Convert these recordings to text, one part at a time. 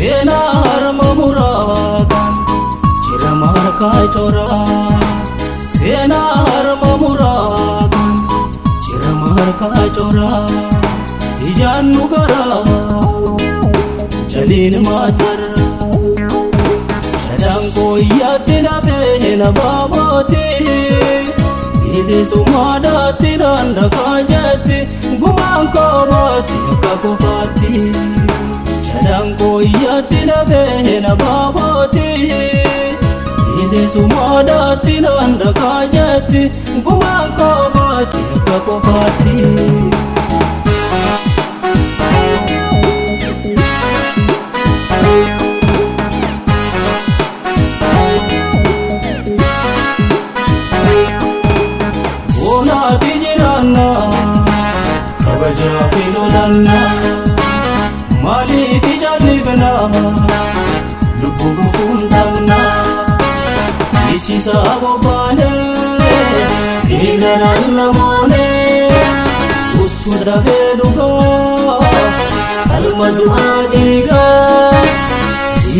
Sena harma muragan Jira markai chora Sena harma muragan Jira markai chora Ijan nugara Jalin matar Sadang ko yatina behena babati Ide sumada tiranda kajati Gumang ko bati kakufati Sadang ko yatina behena babati Ide sumada tiranda kajati Gumang ko bati kakufati Mali fi jalifna lubu gufundamna ichi sabo bane igaran namone utpudra veduga almadu adiga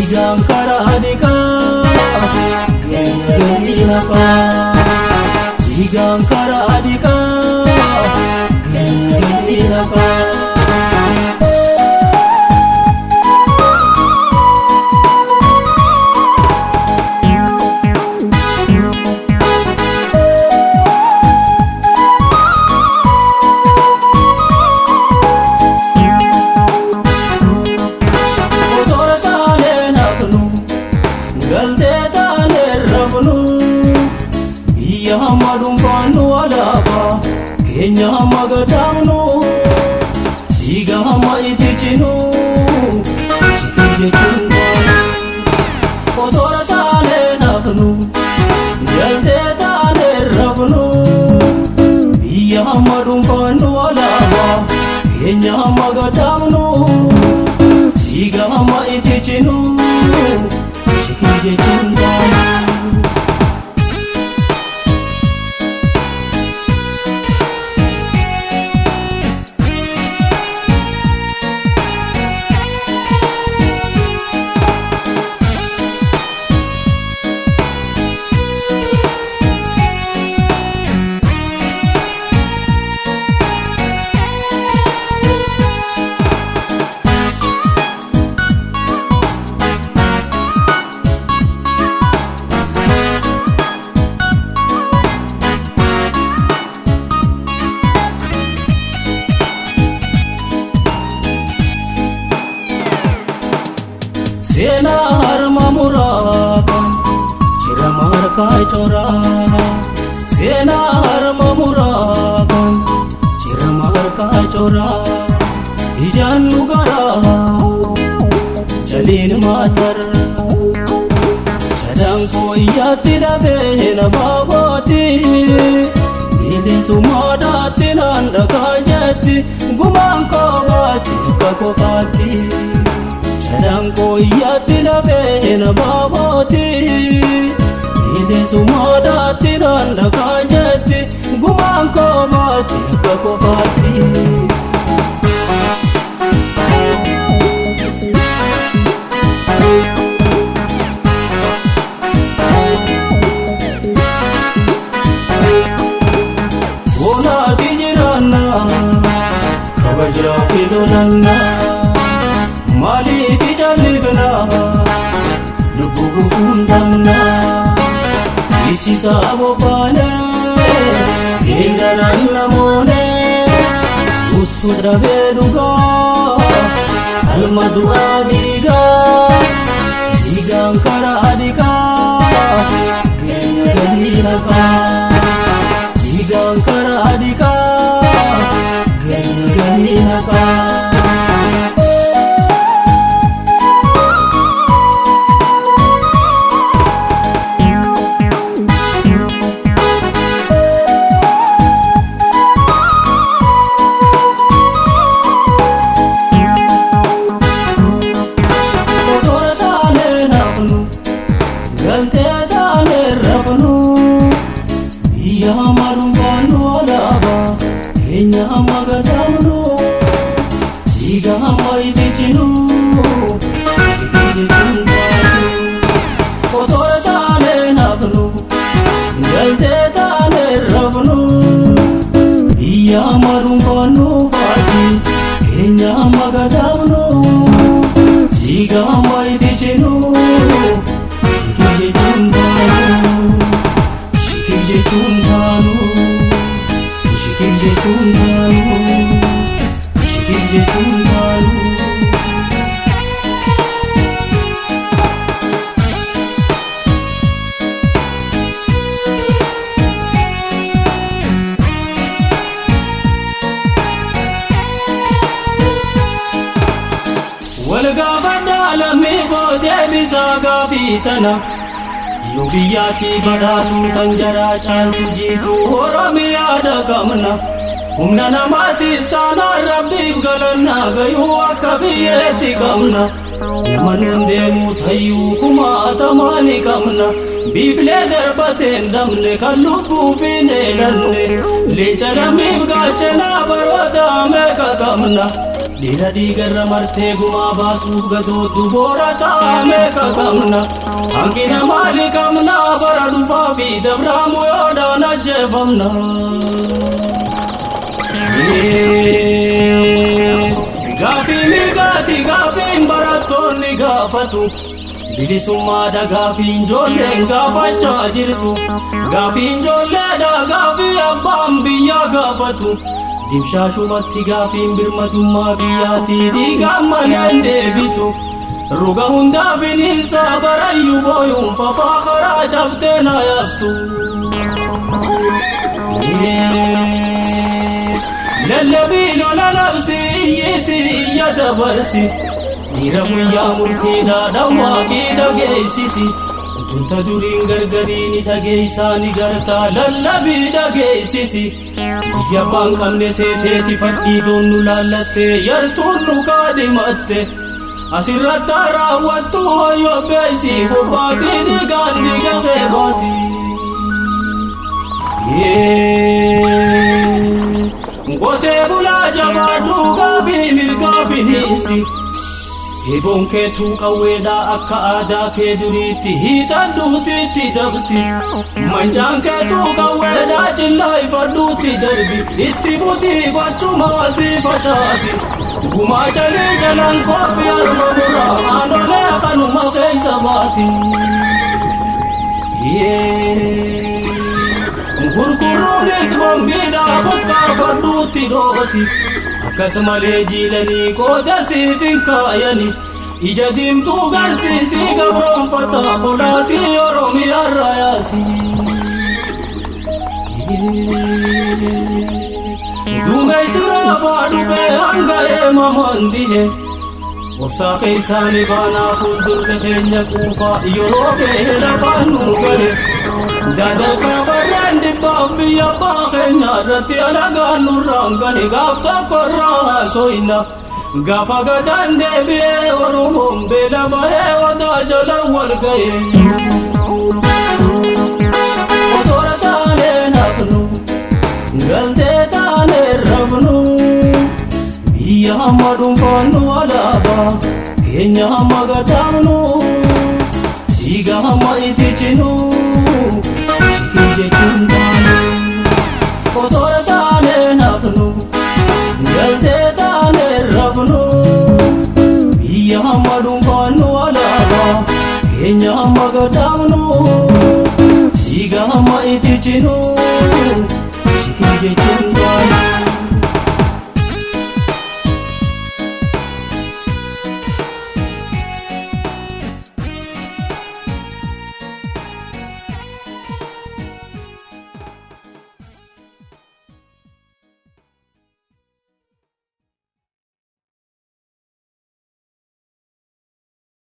igankara adika gengenapa igankara adika gengenapa Yamadum panu alaba Kenya magadamnu Iga hama itichinu Shikije chunga Odora tane nafnu Yalte tane rafnu Yamadum panu alaba Kenya magadamnu Iga hama itichinu Shikije chunga Sena harma muragan Jira markai chora Sena harma muragan Jira markai chora Ijan nugara Jalin matar Sadang ko yatira behena babati Ide sumada tinanda kajati Gumang ko bati kakufati Sadang ko yatina behena babati Ide sumada tiranda kajati Gumang ko bati kakufati Ona tijirana Kabaja fidonana Mali fi jalifna lubu gufundamna ichi sabo bane igaran namone utpudra veduga almadu adiga igankara adika gengenapa igankara adika gengenapa Yamadum panu alaba Kenya magadamnu Iga hama itichinu Kenya magadamnu Diga maiti chenu Shikije chundanu Shikije chundanu Shikije chundanu Shikije chundanu والقابنا لمي غودي بزاقا فيتنا يوبياتي بداتو تنجرا چالتو جيتو ورمي آدا كمنا همنا ما تستانا ربي بغلنا غيو أكبيتي كمنا نمن ديمو سيو كما تماني كمنا بيفلي دربتين دمني كاللبو في نيلن ليچنمي بغاچنا برودا ميكا كمنا Dira digarra marte guma baasuuf gadootu boora taa'ame kakamna Hankina maali kamna bara dhufaa fi dabraamu yoodaan ajjeefamna Gaafii mirgaati gaafiin barattoonni gaafatu Bilisummaadha gaafiin ijoolleen gaafachaa jirtu Gaafiin ijoolleedha gaafii abbaan biyyaa gaafatu Dimshaashumatti gaafiin birmadummaa biyyaatii dhiigaan maleen deebitu Ruga hundaa finiinsa barayyuu booyuun fafaa karaa cabtee na yaaftu Lallabii lola labsi iyyiti iyya dabarsi Dhiira guyyaa murtiidhaa dhawwaaqii dhageessisi Tunta duriin gargariini dhageessaani gartaa lallabii dhageessisi Biyya abbaan qabne seeteeti fadhii doonnu laallattee yartuun nu kaadhimatte Asirratti raawwattu hoyyoo beeysi qophaasii dhiigaan dhiiga feebaasi Qotee bulaa jabaadhu gaafii mirgaa finiisi Hiboon keetuu qawweedhaa akka aadaa kee duriitti hiixadhuutitti dabsi Mancaan keetuu qawweedhaa cillaa ifadhuutti darbi Itti butii gochumaa si facaasi Gumaa calee jalaan koofii harma muraa haanolee kanuma keessa baasi Gurguruunis bombiidhaa buqqaafadhuutti dhoosi Akkasumalee jiilanii qooda siif hin kaayani Ija diimtuu garsiisii gabroonfataa kolaasii Oromiyaarra yaasi Duumessi roobaa dhufee hanga eemamaan dhihe Obsaa keessaani baanaa fuuldurri keenya quufaa yeroo behe lafaan nu gale Dadarkaa barreen dhibbaaf biyya abbaa keenya irratti alagaan nurraan gahe gaaf tokkorraa haasoyna Gaafa gadaan deebi'ee Oromoon beela bahee wataa jala wal gahe Otoora taanee nafnu galtee taanee rafnu Biyya hamma dhuunfaannu alaabaa keenya hamma gadaamnu Dhiiga hamma itti cinu Shikije chundanu Otoora taanee nafnu galtee taanee rafnu Biyya hamma dhuunfaannu alaabaa keenya hamma gadaamnu Dhiiga hamma itti cinu Shikije chundanu